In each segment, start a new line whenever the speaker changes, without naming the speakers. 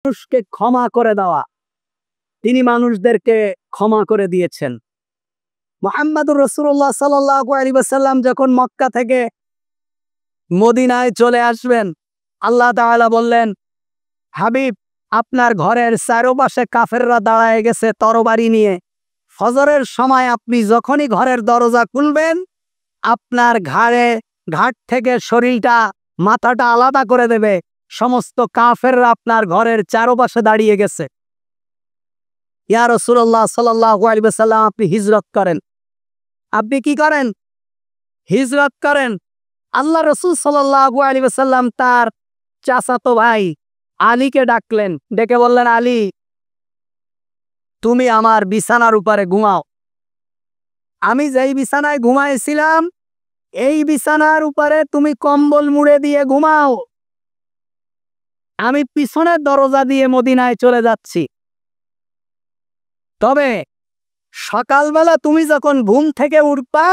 মানুষকে ক্ষমা করে দেওয়া, তিনি মানুষদেরকে ক্ষমা করে দিয়েছেন। মুহাম্মদুর রাসূলুল্লাহ সাল্লাল্লাহু আলাইহি ওয়াসাল্লাম যখন মক্কা থেকে মদিনায় চলে আসবেন, আল্লাহ তাআলা বললেন, হাবিব, আপনার ঘরের চারপাশে কাফেররা দাঁড়ায় গেছে তরবারি নিয়ে। ফজরের সময় আপনি যখনই ঘরের দরজা খুলবেন, আপনার ঘাট থেকে শরীরটা, মাথাটা আলাদা করে দেবে। সমস্ত কাফেররা আপনার ঘরের চারপাশে দাঁড়িয়ে গেছে। ইয়া রাসূলুল্লাহ সাল্লাল্লাহু আলাইহি ওয়াসাল্লাম, আপনি হিজরত করেন। আপনি কি করেন? হিজরত করেন। আল্লাহ রাসূল সাল্লাল্লাহু আলাইহি ওয়াসাল্লাম তার চাচাতো ভাই আলীকে ডাকলেন, ডেকে বললেন, আলী, তুমি আমার বিছানার উপরে ঘুমাও। আমি যেই বিছানায় ঘুমাইছিলাম, এই বিছানার উপরে তুমি কম্বল মুড়ে দিয়ে ঘুমাও। আমি পিছনের দরজা দিয়ে মদিনায় চলে যাচ্ছি। তবে সকালবেলা তুমি যখন ঘুম থেকে উঠবা,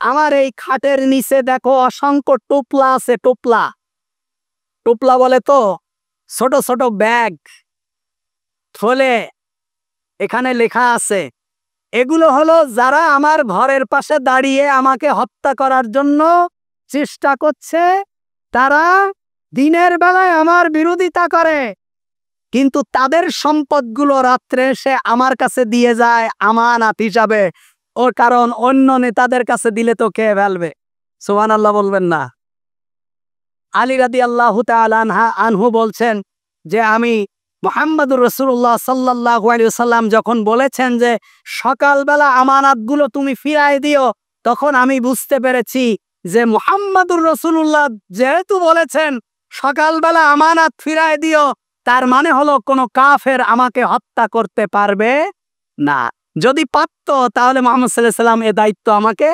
আমার এই খাটের নিচে দেখো অসংখ্য টোপলা আছে। টোপলা টোপলা বলে তো, ছোট ছোট ব্যাগ, থলে, এখানে লেখা আছে, এগুলো হলো যারা আমার ঘরের পাশে দাঁড়িয়ে আমাকে হত্যা করার জন্য চেষ্টা করছে। তারা দিনের বেলায় আমার বিরোধিতা করে, কিন্তু তাদের সম্পদগুলো রাত্রে এসে আমার কাছে দিয়ে যায় আমানত হিসাবে। ওর কারণ অন্য নেতাদের কাছে দিলে তো খেয়ে ফেলবে। সুবহানাল্লাহ বলবেন না? আলী রাদিয়াল্লাহু তাআলা আনহু বলছেন যে আমি মুহাম্মদুর রাসূলুল্লাহ সাল্লাল্লাহু আলাইহি ওয়াসাল্লাম যখন বলেছেন যে সকালবেলা আমানতগুলো তুমি ফিরায় দিও, তখন আমি বুঝতে পেরেছি যে মুহাম্মদুর রাসূলুল্লাহ যেহেতু বলেছেন সকালবেলা আমানত ফিরায় দিও, তার মানে হলো কোনো কাফের আমাকে হত্যা করতে পারবে না। যদি পারত তাহলে মুহাম্মদ সাল্লাল্লাহু আলাইহি ওয়াসাল্লাম এ দায়িত্ব আমাকে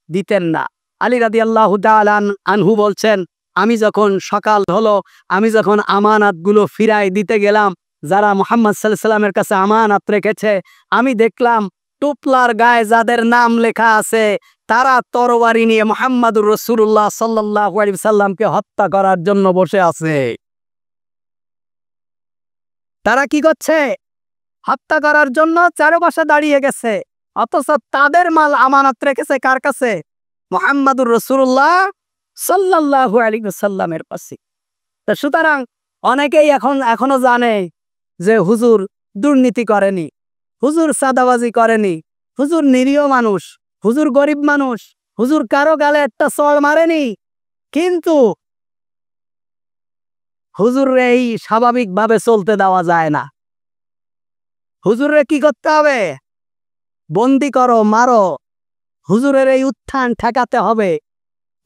দিতেন না। আলী রাদিয়াল্লাহু তাআলা আনহু বলছেন, আমি যখন সকাল হলো, আমি যখন আমানতগুলো ফিরাই দিতে গেলাম, যারা মুহাম্মদ সাল্লাল্লাহু আলাইহি ওয়াসাল্লামের কাছে আমানত রেখেছে, আমি দেখলাম টুপলার গায়ে যাদের নাম লেখা আছে, তারা তরবারি নিয়ে মুহাম্মদুর রাসূলুল্লাহ সাল্লাল্লাহু আলাইহি ওয়াসাল্লামকে হত্যা করার জন্য বসে আছে। তারা কি করছে? হত্যা করার জন্য চারপাশে দাঁড়িয়ে গেছে, অথচ তাদের মাল আমানত রেখেছে কার কাছে? মুহাম্মদুর রাসূলুল্লাহ সাল্লাল্লাহু আলাইহি ওয়াসাল্লামের কাছে। তো সুতরাং অনেকেই এখনো জানে যে হুজুর দুর্নীতি করেনি, হুজুর সাদাবাজি করেনি, হুজুর নিরীহ মানুষ, হুজুর গরিব মানুষ, হুজুর কারো গালে একটা চড় মারেনি। কিন্তু হুজুরে এই স্বাভাবিকভাবে চলতে দেওয়া যায় না। হুজুরে কি করতে হবে? বন্দি করো, মারো। হুজুরের এই উত্থান ঠেকাতে হবে।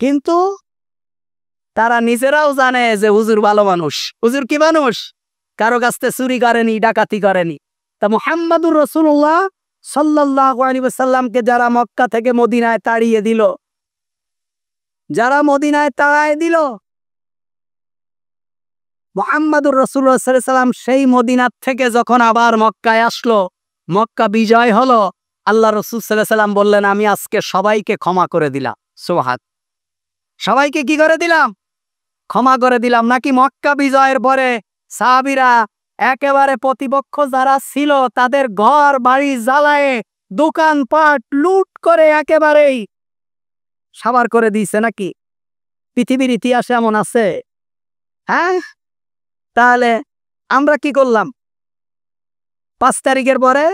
কিন্তু তারা নিজেরাও জানে যে হুজুর ভালো মানুষ। হুজুর কি মানুষ? কারো কাছ থেকে চুরি করেনি, ডাকাতি করেনি। তা মুহাম্মদুর রাসূলুল্লাহ সাল্লাল্লাহু আলাইহি ওয়াসাল্লামকে যারা মক্কা থেকে মদিনায় তাড়িয়ে দিল, মুহাম্মদুর রাসূলুল্লাহ সাল্লাল্লাহু আলাইহি ওয়াসাল্লাম সেই মদিনা থেকে যখন আবার মক্কায় আসলো, মক্কা বিজয় হলো, আল্লাহ রাসূল সাল্লাল্লাহু আলাইহি ওয়াসাল্লাম বললেন, আমি আজকে সবাইকে ক্ষমা করে দিলাম। সুবহান। সবাইকে কি করে দিলাম? ক্ষমা করে দিলাম। নাকি মক্কা বিজয়ের পরে সাহাবীরা একেবারে প্রতিপক্ষ যারা ছিল তাদের ঘর বাড়ি জ্বালায়ে, দোকানপাট লুট করে একেবারেই সাবার করে দিয়েছে নাকি? পৃথিবীর ইতিহাসে এমন আছে? হ্যাঁ? তাহলে আমরা কি করলাম? 5 তারিখের পরে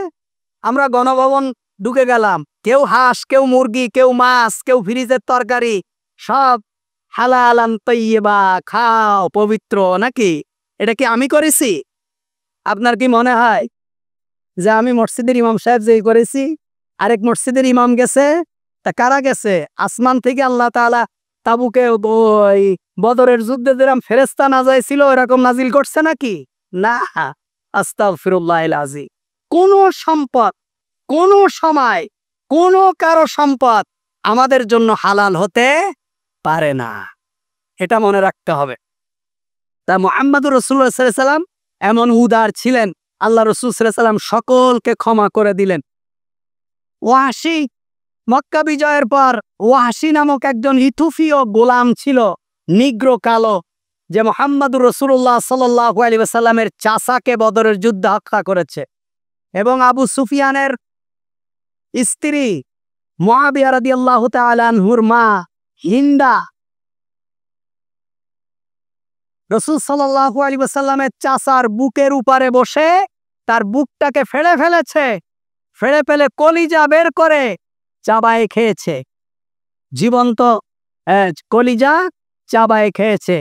আমরা গণভবন ঢুকে গেলাম। কেউ হাঁস, কেউ মুরগি, কেউ মাছ, কেউ ফ্রিজের তরকারি, সব হালালান তৈয়বা, খাও পবিত্র নাকি? এটা কি আমি করেছি? আপনার কি মনে হয় যে আমি মসজিদের ইমাম সাহেব যেই করেছি, আরেক মসজিদের ইমাম গেছে? তা কারা গেছে? আসমান থেকে আল্লাহ তাআলা তাবুকে ওই বদরের যুদ্ধে যেরকম ফেরেশতা নাযায় ছিল এরকম নাজিল করছে নাকি? না। আস্তাগফিরুল্লাহিল আযীম। কোন সম্পদ, কোন সময়, কোন কারো সম্পদ আমাদের জন্য হালাল হতে পারে না। এটা মনে রাখতে হবে। তা মুহাম্মদুর রাসূলুল্লাহ সাল্লাল্লাহু আলাইহি ওয়াসাল্লাম এমন উদার ছিলেন, আল্লাহ রাসূল সাল্লাল্লাহু আলাইহি ওয়াসাল্লাম সকলকে ক্ষমা করে দিলেন। ওয়াহশী, মক্কা বিজয়ের পর ওয়াহশী নামক একজন ইথিওপীয় গোলাম ছিল, নিগ্রো কালো। যে মুহাম্মদুর রাসূলুল্লাহ সাল্লাল্লাহু আলাইহি ওয়াসাল্লামের চাচাকে বদরের যুদ্ধে হত্যা করেছে এবং আবু সুফিয়ানের স্ত্রী মুআবিয়া রাদিয়াল্লাহু তাআলা আনহুর মা হিন্দা রাসূল সাল্লাল্লাহু আলাইহি ওয়াসাল্লামের চাচার বুকের উপরে বসে তার বুকটাকে ফেলে ফেলেছে, ফেলে ফেলে কলিজা বের করে চাবায় খেয়েছে, জীবন্ত কলিজা চাবায় খেয়েছে।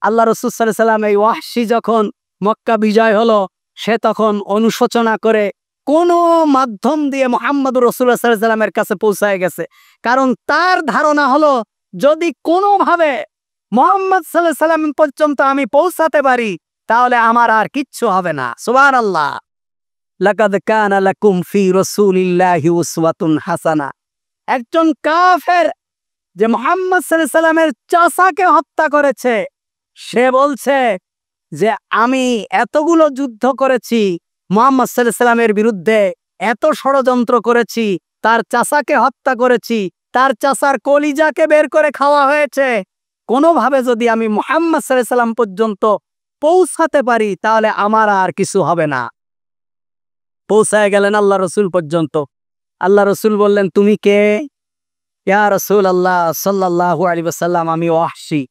আল্লাহ রাসূল সাল্লাল্লাহু আলাইহি ওয়াসাল্লাম এই ওয়াহশী যখন মক্কা বিজয় হলো, সে তখন অনুশোচনা করে কোনো মাধ্যম দিয়ে মুহাম্মদুর রাসূলুল্লাহ সাল্লাল্লাহু আলাইহি ওয়াসাল্লামের কাছে পৌঁছায় গেছে। কারণ তার ধারণা হলো যদি কোনোভাবে মুহাম্মদ সাল্লাল্লাহু আলাইহি ওয়াসাল্লাম পর্যন্ত আমি পৌঁছাতে পারি তাহলে আমার আর কিচ্ছু হবে না। সুবহানাল্লাহ। লাকাদ কানা লাকুম ফি রাসূলিল্লাহি উসওয়াতুন হাসানা। একজন কাফের যে মুহাম্মদ সাল্লাল্লাহু আলাইহি ওয়াসাল্লামের চাচাকে হত্যা করেছে, সে বলছে যে আমি এতগুলো যুদ্ধ করেছি মুহাম্মদ সাল্লাল্লাহু আলাইহি ওয়াসাল্লামের বিরুদ্ধে, এত ষড়যন্ত্র করেছি, তার চাচাকে হত্যা করেছি, তার চাচার কলিজাকে বের করে খাওয়া হয়েছে, কোনোভাবে যদি আমি মুহাম্মদ সাল্লাল্লাহু আলাইহি ওয়াসাল্লাম পর্যন্ত পৌঁছাতে পারি তাহলে আমার আর কিছু হবে না। পৌঁছায় গেলেন আল্লাহ রসুল পর্যন্ত। আল্লাহ রসুল বললেন, তুমি কে? ইয়া রাসূলুল্লাহ সাল্লাল্লাহু আলাইহি ওয়াসাল্লাম, আমি ওয়াহশী।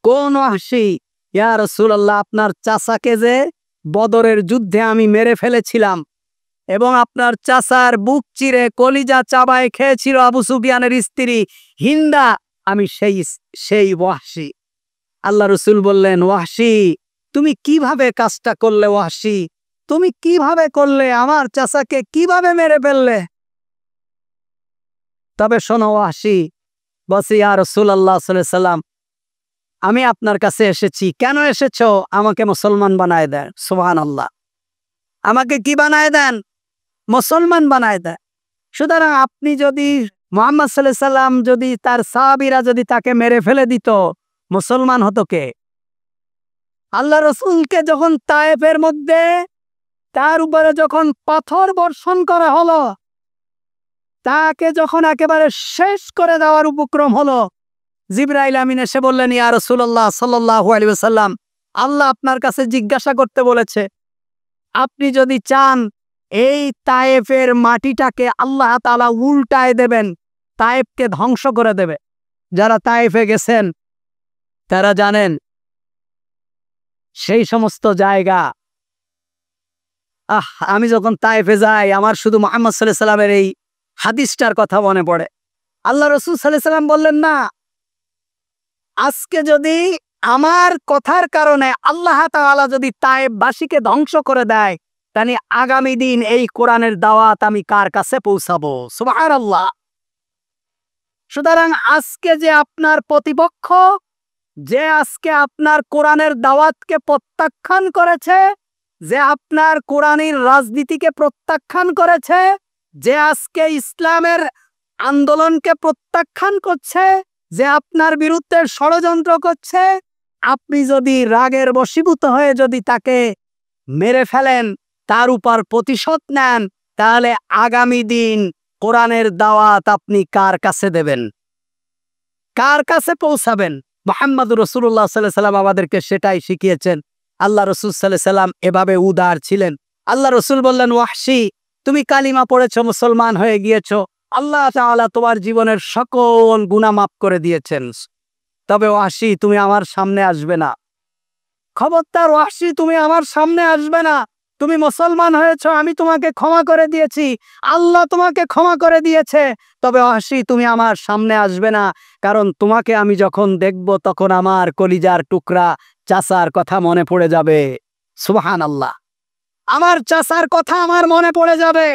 কোন ওয়াহশী? ইয়া রাসূলুল্লাহ, আপনার চাচাকে যে বদরের যুদ্ধে আমি মেরে ফেলেছিলাম এবং আপনার চাচার বুক চিরে কলিজা চাবায় খেয়েছিল আবু সুফিয়ানের স্ত্রী হিন্দা, আমি সেই ওয়াহশী। আল্লাহ রসুল বললেন, ওয়াহশী তুমি কিভাবে কাজটা করলে? ওয়াহশী তুমি কিভাবে করলে? আমার চাচাকে কিভাবে মেরে ফেললে? তবে শোনো ওয়াহশী, বলছি ইয়া রাসূলুল্লাহ সাল্লাল্লাহু আলাইহি ওয়াসাল্লাম, আমি আপনার কাছে এসেছি। কেন এসেছো? আমাকে মুসলমান বানায় দেন। সুবহানাল্লাহ। আমাকে কি বানায় দেন? মুসলমান বানায় দেন। সুতরাং আপনি যদি মুহাম্মদ সাল্লাল্লাহু আলাইহি ওয়াসাল্লাম যদি তার সাহাবীরা যদি তাকে মেরে ফেলে দিত, মুসলমান হতো কে? আল্লাহ রসুলকে যখন তায়েফের মধ্যে তার উপরে যখন পাথর বর্ষণ করা হলো, তাকে যখন একেবারে শেষ করে দেওয়ার উপক্রম হলো, জিবরাইল আমিন এসে বললেন, ইয়া রাসূলুল্লাহ সাল্লাল্লাহু আলাইহি ওয়াসাল্লাম, আল্লাহ আপনার কাছে জিজ্ঞাসা করতে বলেছে, আপনি যদি চান এই তায়েফের মাটিটাকে আল্লাহ তাআলা উল্টায় দেবেন, তায়েফকে ধ্বংস করে দেবে। যারা তায়েফে গেছেন তারা জানেন সেই সমস্ত জায়গা। আমি যখন তায়েফে যাই আমার শুধু মুহাম্মদ সাল্লাল্লাহু আলাইহি ওয়াসাল্লামের এই হাদিসটার কথা মনে পড়ে। আল্লাহ রাসূল সাল্লাল্লাহু আলাইহি ওয়াসাল্লাম বললেন, না, আজকে যদি আমার কথার কারণে আল্লাহ তাআলা যদি তায়েফবাসীকে ধ্বংস করে দেয়, তাহলে আগামী দিন এই কোরআনের দাওয়াত আমি কার কাছে পৌঁছাবো? সুবহানাল্লাহ। সুতরাং আজকে যে আপনার প্রতিপক্ষ, যে আজকে আপনার কোরআনের দাওয়াতকে প্রত্যাখ্যান করেছে, যে আপনার কোরআনের রাজনীতিকে প্রত্যাখ্যান করেছে, যে আজকে ইসলামের আন্দোলনকে প্রত্যাখ্যান করছে, যে আপনার বিরুদ্ধে ষড়যন্ত্র করছে, আপনি যদি রাগের বশীভূত হয়ে যদি তাকে মেরে ফেলেন, তার উপর প্রতিশোধ নেন, তাহলে আগামী দিন কোরআনের দাওয়াত আপনি কার কাছে দেবেন? কার কাছে পৌঁছাবেন? মুহাম্মদুর রাসূলুল্লাহ সাল্লাল্লাহু আলাইহি ওয়াসাল্লাম আমাদেরকে সেটাই শিখিয়েছেন। আল্লাহ রাসূল সাল্লাল্লাহু আলাইহি ওয়াসাল্লাম এভাবে উদার ছিলেন। আল্লাহ রাসূল বললেন, ওয়াহশী তুমি কালিমা পড়েছো, মুসলমান হয়ে গিয়েছো, আল্লাহ তাআলা তোমার জীবনের সকল গুনাহ মাফ করে দিয়েছেন। তবে ওয়াহশী তুমি আমার সামনে আসবে না। খবরদার ওয়াহশী, তুমি আমার সামনে আসবে না। তুমি মুসলমান হয়েছো, আমি তোমাকে ক্ষমা করে দিয়েছি, আল্লাহ তোমাকে ক্ষমা করে দিয়েছে, তবে ওয়াহশী তুমি আমার সামনে আসবে না। কারণ তোমাকে আমি যখন দেখব তখন আমার কলিজার টুকরা চাচার কথা মনে পড়ে যাবে। সুবহানাল্লাহ। আমার চাচার কথা আমার মনে পড়ে যাবে।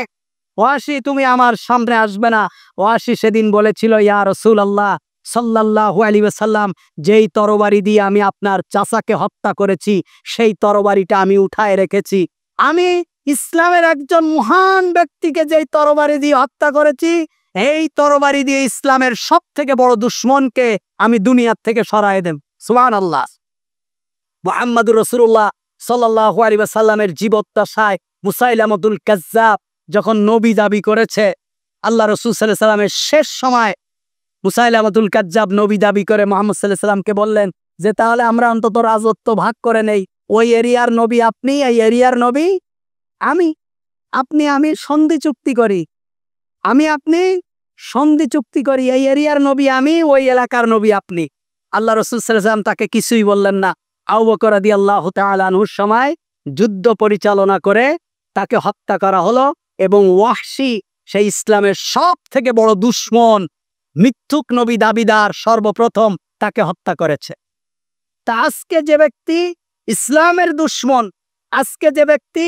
ওয়াহশী তুমি আমার সামনে আসবে না। ওয়াহশী সেদিন বলেছিল, ইয়া রাসূলুল্লাহ সাল্লাল্লাহু আলাইহি ওয়াসাল্লাম, যেই তরবারি দিয়ে আমি আপনার চাচাকে হত্যা করেছি সেই তরবারিটা আমি উঠায় রেখেছি। আমি ইসলামের একজন মহান ব্যক্তিকে যেই তরবারি দিয়ে হত্যা করেছি, এই তরবারি দিয়ে ইসলামের সবথেকে বড় দুশমনকে আমি দুনিয়ার থেকে সরায় দেব। সুবহানাল্লাহ। মুহাম্মদুর রাসূলুল্লাহ সাল্লাল্লাহু আলাইহি ওয়াসাল্লামের জীবদ্দশায় মুসাইলামাতুল কাজ্জাব যখন নবী দাবি করেছে, আল্লাহ রাসূল সাল্লাল্লাহু আলাইহি ওয়াসাল্লামের শেষ সময় মুসাইলামাতুল কাজ্জাব নবী দাবি করে মুহাম্মদ সাল্লাল্লাহু আলাইহি ওয়াসাল্লামকে বললেন, যে তাহলে আমরা অন্তত রাজত্ব ভাগ করে নেই, ওই এরিয়ার নবী আপনি, এই এরিয়ার নবী আমি, আপনি আমি সন্ধি চুক্তি করি, আমি আপনি সন্ধি চুক্তি করি, এই এরিয়ার নবী আমি, ওই এলাকার নবী আপনি। আল্লাহ রাসূল সাল্লাল্লাহু আলাইহি ওয়াসাল্লাম তাকে কিছুই বললেন না। আবু বকর রাদিয়াল্লাহু তাআলা আনহুর সময় যুদ্ধ পরিচালনা করে তাকে হত্যা করা হলো এবং ওয়াহশী সেই ইসলামের সব থেকে বড় দুশমন, মিথ্যুক নবী দাবিদার, সর্বপ্রথম তাকে হত্যা করেছে। তা আজকে যে ব্যক্তি ইসলামের দুশমন, আজকে যে ব্যক্তি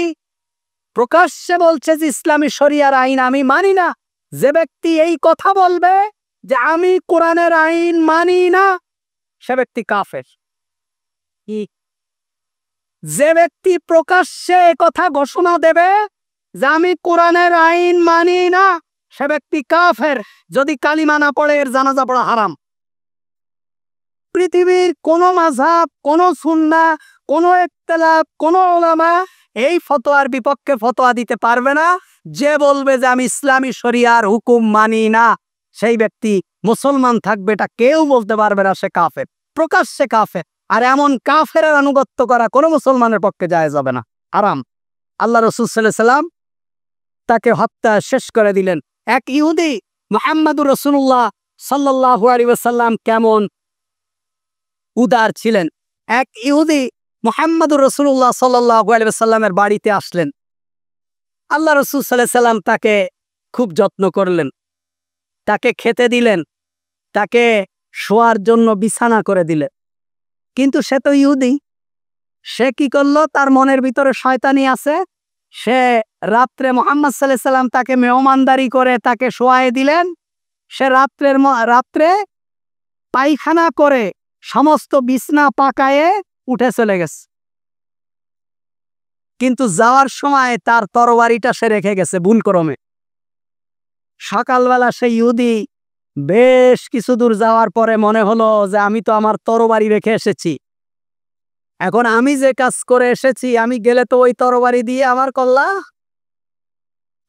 প্রকাশ্যে বলছে যে ইসলামী শরিয়ার আইন আমি মানি না, যে ব্যক্তি এই কথা বলবে যে আমি কোরআনের আইন মানি না, সে ব্যক্তি কাফের। যে ব্যক্তি প্রকাশ্যে কথা ঘোষণা দেবে যে আমি কোরআনের আইন মানি না, সে ব্যক্তি কাফের। যদি কালিমা না পড়ে এর জানাজা পড়া হারাম। পৃথিবীর কোন মাযহাব, কোন সুন্নাহ, কোন ইখতিলাফ, কোন উলামা এই ফতোয়ার বিপক্ষে ফতোয়া দিতে পারবে না। যে বলবে যে আমি ইসলামী শরিয়ার হুকুম মানি না, সেই ব্যক্তি মুসলমান থাকবে, এটা কেউ বলতে পারবে না সে কাফের, প্রকাশ্যে কাফের। আর এমন কাফেরের আনুগত্য করা কোনো মুসলমানের পক্ষে জায়েজ হবে না, হারাম। আল্লাহ রাসূল সাল্লাল্লাহু আলাইহি ওয়াসাল্লাম তাকে হত্যা শেষ করে দিলেন। এক ইহুদি মুহাম্মদুর রাসূলুল্লাহ সাল্লাল্লাহু আলাইহি ওয়াসাল্লাম কেমন উদার ছিলেন। এক ইহুদি মুহাম্মদুর রাসূলুল্লাহ সাল্লাল্লাহু আলাইহি ওয়াসাল্লামের বাড়িতে আসলেন। আল্লাহ রাসূল সাল্লাল্লাহু আলাইহি ওয়াসাল্লাম তাকে খুব যত্ন করলেন, তাকে খেতে দিলেন, তাকে শোয়ার জন্য বিছানা করে দিলেন। কিন্তু সে তো ইহুদি, সে কি করলো? তার মনের ভিতরে শয়তানি আছে। সে রাত্রে মুহাম্মদ সাল্লাল্লাহু আলাইহি ওয়াসাল্লাম তাকে মেহমানদারি করে তাকে শোয়ায়ে দিলেন। সে রাত্রে পায়খানা করে সমস্ত বিছনা পাকায়ে উঠে চলে গেছে। কিন্তু যাওয়ার সময় তার তরবারিটা সে রেখে গেছে ভুলক্রমে। সকালবেলা সেই ইহুদি বেশ কিছু দূর যাওয়ার পরে মনে হলো যে আমি তো আমার তরবারি রেখে এসেছি, এখন আমি যে কাজ করে এসেছি, আমি গেলে তো ওই তরবারি দিয়ে আমার কল্লা।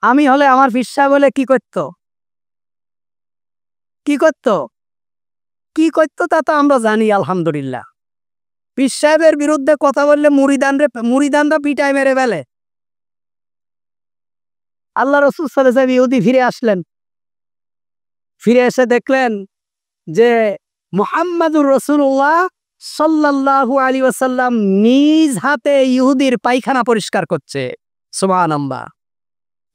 আমি হলে আমার ফিরসা বলে কি করতো তা তো আমরা জানি আলহামদুলিল্লাহ। পীর সাহেবের বিরুদ্ধে কথা বললে মুরিদানরা পিটায় মেরে ফেলে। আল্লাহ রাসূল সাল্লাল্লাহু আলাইহি ওয়াসাল্লাম ইহুদি ফিরে আসলেন। ফিরে এসে দেখলেন যে মুহাম্মদুর রাসূলুল্লাহ সাল্লাল্লাহু আলাইহি ওয়াসাল্লাম নিজ হাতে ইহুদির পায়খানা পরিষ্কার করছে। সুবহানাল্লাহ।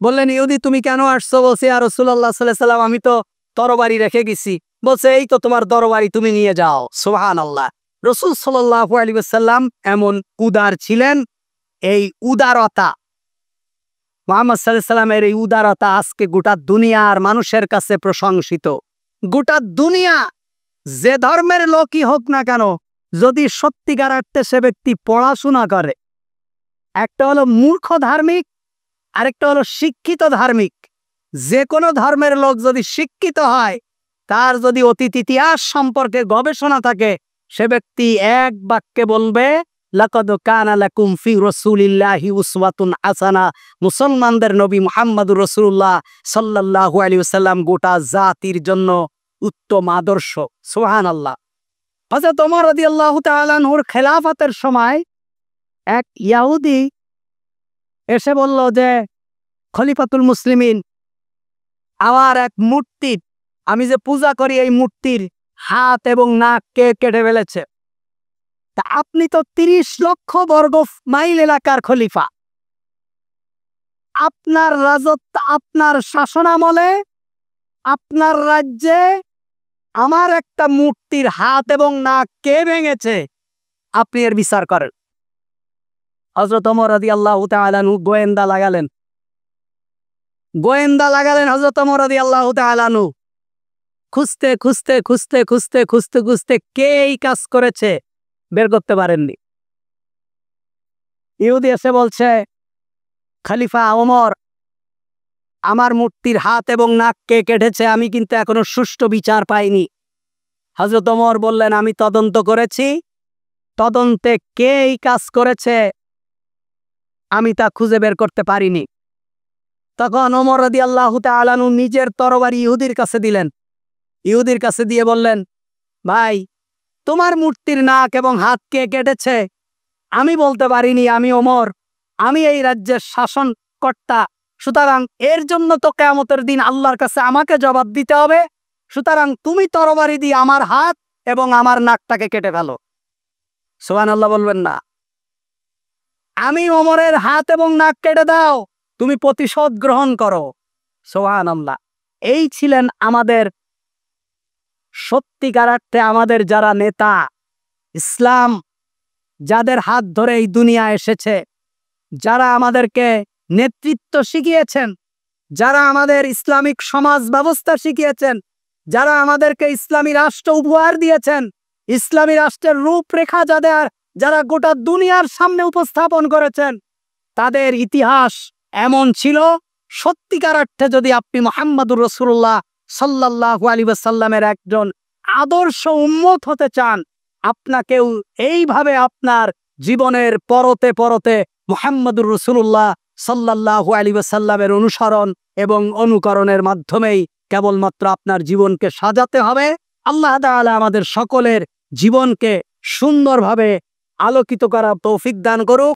বললেন, ইহুদি তুমি কেন আসছো? বলছে, ইয়া রাসূলুল্লাহ সাল্লাল্লাহু আলাইহি ওয়াসাল্লাম আমি তো তরবারি রেখে গেছি। বলছে, এই তো তোমার তরবারি, তুমি নিয়ে যাও। সুবহানাল্লাহ। রাসূল সাল্লাল্লাহু আলাইহি ওয়াসাল্লাম এমন উদার ছিলেন। এই উদারতা, মুহাম্মদ সাল্লাল্লাহু আলাইহি ওয়াসাল্লামের এই উদারতা আজকে গোটা দুনিয়ার মানুষের কাছে প্রশংসিত। গোটা দুনিয়া যে ধর্মের লোকই হোক না কেন, যদি সত্যিকার অর্থে সে ব্যক্তি পড়াশোনা করে, একটা হলো মূর্খ ধার্মিক, আরেকটা হলো শিক্ষিত ধার্মিক। যে কোনো ধর্মের লোক যদি শিক্ষিত হয়, তার যদি অতীত ইতিহাস সম্পর্কে গবেষণা থাকে, সে ব্যক্তি এক বাক্যে বলবে, লাকাদ কানা লাকুম ফি রাসূলিল্লাহি উসওয়াতুন হাসানাহ। মুসলমানদের নবী মুহাম্মদুর রাসূলুল্লাহ সাল্লাল্লাহু আলাইহি ওয়াসাল্লাম গোটা জাতির জন্য উত্তম আদর্শ। সুবহানাল্লাহ। হযরত ওমর রাদিয়াল্লাহু তাআলা আনহুর খেলাফতের সময় এক ইহুদি এসে বলল যে, খলিফাতুল মুসলিমিন, আমার এক মূর্তি, আমি যে পূজা করি, এই মূর্তির হাত এবং নাক কে কেটে ফেলেছে। তা আপনি তো 30 লক্ষ বর্গ মাইল এলাকার খলিফা, আপনার রাজত্ব, আপনার শাসনামলে, আপনার রাজ্যে আমার একটা মূর্তির হাত এবং নাক কে ভেঙেছে, আপনি এর বিচার করেন। হযরত ওমর রাদিয়াল্লাহু তাআলা আনহু গোয়েন্দা লাগালেন। হযরত ওমর রাদিয়াল্লাহু তাআলা আনহু খুঁজতে কে এই কাজ করেছে বের করতে পারেননি। ইহুদি এসে বলছে, খলিফা ওমর, আমার মূর্তির হাত এবং নাক কে কেটেছে, আমি কিন্তু এখনো সুষ্ঠু বিচার পাইনি। হযরত ওমর বললেন, আমি তদন্ত করেছি, তদন্তে কে এই কাজ করেছে আমি তা খুঁজে বের করতে পারিনি। তখন ওমর রাদিয়াল্লাহু তাআলা আনহু নিজের তরবারি ইহুদির কাছে দিলেন। ইহুদির কাছে দিয়ে বললেন, ভাই, তোমার মূর্তির নাক এবং হাত কে কেটেছে? আমি বলতে পারিনি, আমি ওমর, আমি এই রাজ্যের শাসনকর্তা। সুতরাং এর জন্য তো কিয়ামতের দিন আল্লাহর কাছে আমাকে জবাব দিতে হবে। সুতরাং তুমি তরবারি দিয়ে আমার হাত এবং আমার নাকটাকে কেটে ফেলো। সুবহানাল্লাহ বলবেন না? আমি ওমরের হাত এবং নাক কেটে দাও, তুমি প্রতিশোধ গ্রহণ করো। সুবহানাল্লাহ। এই ছিলেন আমাদের সত্যিকার অর্থে আমাদের যারা নেতা, ইসলাম যাদের হাত ধরে এই দুনিয়া এসেছে, যারা আমাদেরকে নেতৃত্ব শিখিয়েছেন, যারা আমাদের ইসলামিক সমাজ ব্যবস্থা শিখিয়েছেন, যারা আমাদেরকে ইসলামী রাষ্ট্র উপহার দিয়েছেন, ইসলামী রাষ্ট্রের রূপরেখা যারা গোটা দুনিয়ার সামনে উপস্থাপন করেছেন, তাদের ইতিহাস এমন ছিল। সত্যিকার অর্থে যদি আপনি মুহাম্মদুর রাসূলুল্লাহ সাল্লাল্লাহু আলাইহি ওয়াসাল্লামের একজন আদর্শ উম্মত হতে চান, আপনাকেও এইভাবে আপনার জীবনের পরতে পরতে মুহাম্মদুর রাসূলুল্লাহ সাল্লাল্লাহু আলাইহি ওয়াসাল্লামের অনুসরণ এবং অনুকরণের মাধ্যমেই কেবলমাত্র আপনার জীবনকে সাজাতে হবে। আল্লাহ তাআলা আমাদের সকলের জীবনকে সুন্দরভাবে আলোকিত করার তৌফিক দান করুক।